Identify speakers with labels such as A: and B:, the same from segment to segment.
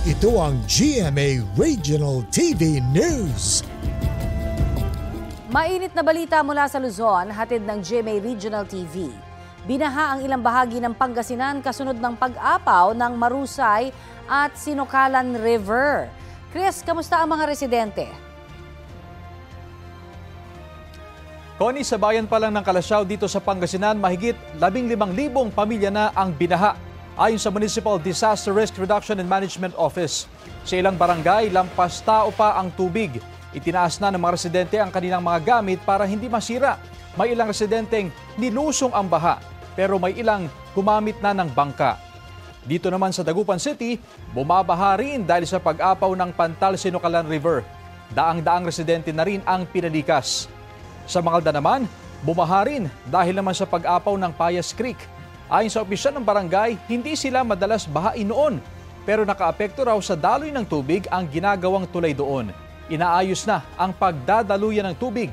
A: Ito ang GMA Regional TV News.
B: Mainit na balita mula sa Luzon, hatid ng GMA Regional TV. Binaha ang ilang bahagi ng Pangasinan kasunod ng pag-apaw ng Marusay at Sinukalan River. Chris, kamusta ang mga residente?
C: Connie, sa bayan pa lang ng Kalasyaw dito sa Pangasinan, mahigit 15,000 pamilya na ang binaha. Ayon sa Municipal Disaster Risk Reduction and Management Office, sa ilang barangay, lampas tao pa ang tubig. Itinaas na ng mga residente ang kanilang mga gamit para hindi masira. May ilang residenteng nilusong ang baha, pero may ilang gumamit na ng bangka. Dito naman sa Dagupan City, bumabaha rin dahil sa pag-apaw ng Pantal-Sinukalan River. Daang-daang residente na rin ang pinalikas. Sa Mangalda naman, bumaha rin dahil naman sa pag-apaw ng Payas Creek. Ayon sa opisyal ng barangay, hindi sila madalas bahain noon, pero nakaapekto raw sa daloy ng tubig ang ginagawang tulay doon. Inaayos na ang pagdadaluyan ng tubig.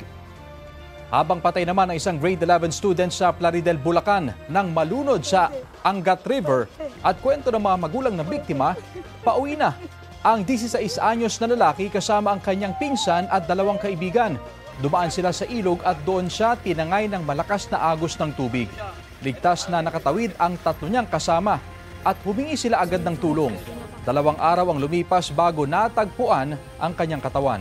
C: Habang patay naman ang isang grade 11 student sa Plaridel, Bulacan nang malunod sa Angat River at kwento ng mga magulang ng biktima, pauwi na ang 16 anyos na lalaki kasama ang kanyang pinsan at 2 kaibigan. Dumaan sila sa ilog at doon siya tinangay ng malakas na agos ng tubig. Ligtas na nakatawid ang 3 niyang kasama at humingi sila agad ng tulong. 2 araw ang lumipas bago natagpuan ang kanyang katawan.